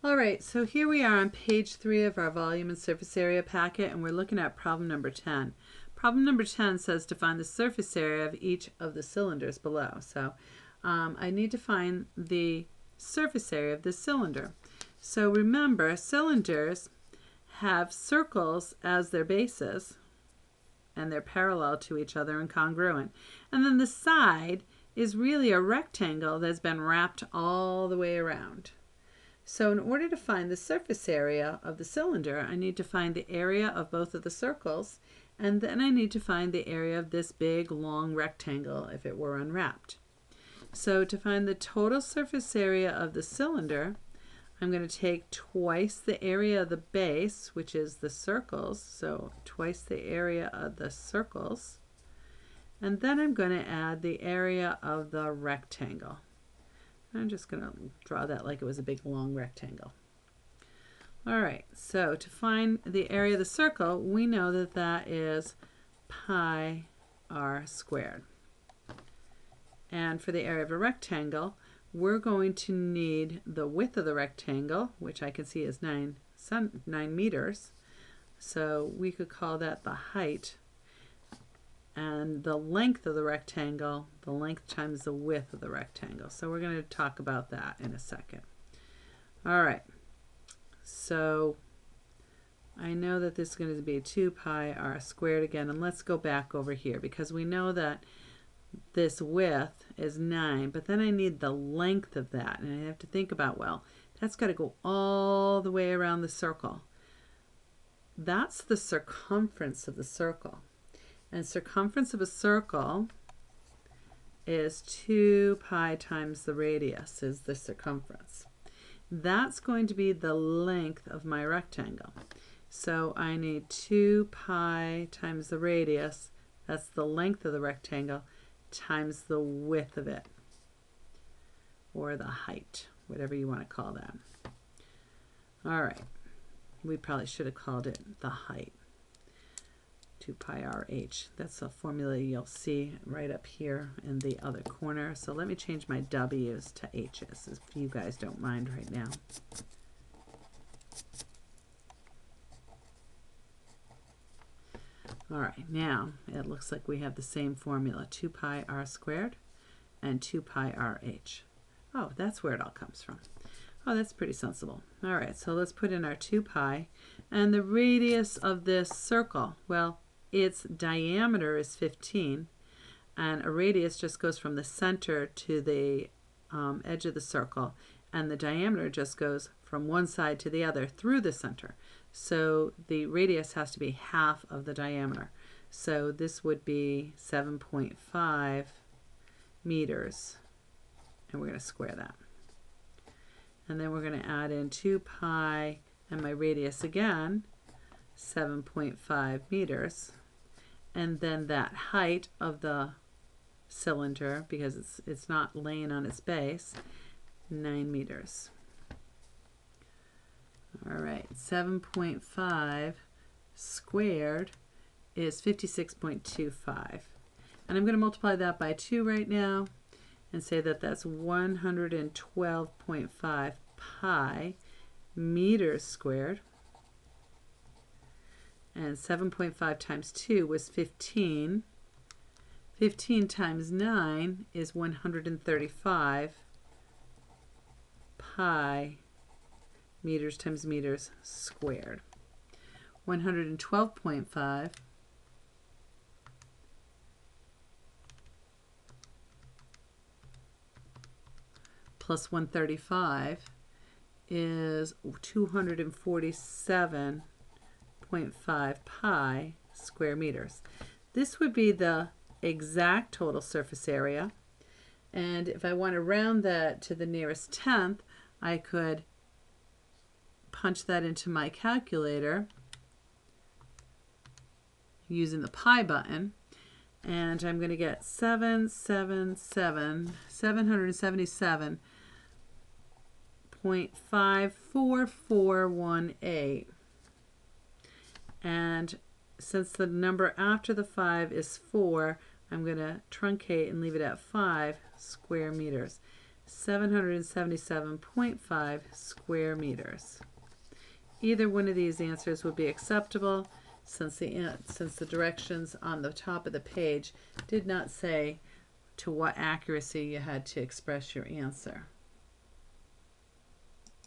All right, so here we are on page 3 of our volume and surface area packet, and we're looking at problem number 10. Problem number 10 says to find the surface area of each of the cylinders below. So I need to find the surface area of this cylinder. So remember, cylinders have circles as their bases, and they're parallel to each other and congruent. And then the side is really a rectangle that's been wrapped all the way around. So in order to find the surface area of the cylinder, I need to find the area of both of the circles, and then I need to find the area of this big long rectangle if it were unwrapped. So to find the total surface area of the cylinder, I'm going to take twice the area of the base, which is the circles, so twice the area of the circles, and then I'm going to add the area of the rectangle. I'm just going to draw that like it was a big long rectangle. All right, so to find the area of the circle, we know that that is pi r squared. And for the area of a rectangle, we're going to need the width of the rectangle, which I can see is 9 meters. So we could call that the height. And the length of the rectangle, the length times the width of the rectangle. So we're going to talk about that in a second. All right, so I know that this is going to be 2 pi r squared again, and let's go back over here because we know that this width is 9, but then I need the length of that, and I have to think about, well, that's got to go all the way around the circle. That's the circumference of the circle. And circumference of a circle is 2 pi times the radius is the circumference. That's going to be the length of my rectangle. So I need 2 pi times the radius, that's the length of the rectangle, times the width of it, or the height, whatever you want to call that. All right, we probably should have called it the height. 2 pi r h. That's a formula you'll see right up here in the other corner. So let me change my w's to h's if you guys don't mind right now. All right, now it looks like we have the same formula, 2 pi r squared and 2 pi r h. Oh, that's where it all comes from. Oh, that's pretty sensible. All right, so let's put in our 2 pi, and the radius of this circle, well, its diameter is 15, and a radius just goes from the center to the edge of the circle, and the diameter just goes from one side to the other through the center. So the radius has to be half of the diameter. So this would be 7.5 meters, and we're going to square that. And then we're going to add in 2 pi and my radius again, 7.5 meters. And then that height of the cylinder, because it's not laying on its base, 9 meters. All right, 7.5 squared is 56.25. And I'm going to multiply that by 2 right now and say that that's 112.5 pi meters squared. And 7.5 times 2 was 15. 15 times 9 is 135 pi meters times meters squared. 112.5 plus 135 is 247.5 pi square meters. This would be the exact total surface area, and if I want to round that to the nearest tenth, I could punch that into my calculator using the pi button, and I'm going to get 777,777.54418. And since the number after the 5 is 4, I'm going to truncate and leave it at 5 square meters. 777.5 square meters. Either one of these answers would be acceptable since the directions on the top of the page did not say to what accuracy you had to express your answer.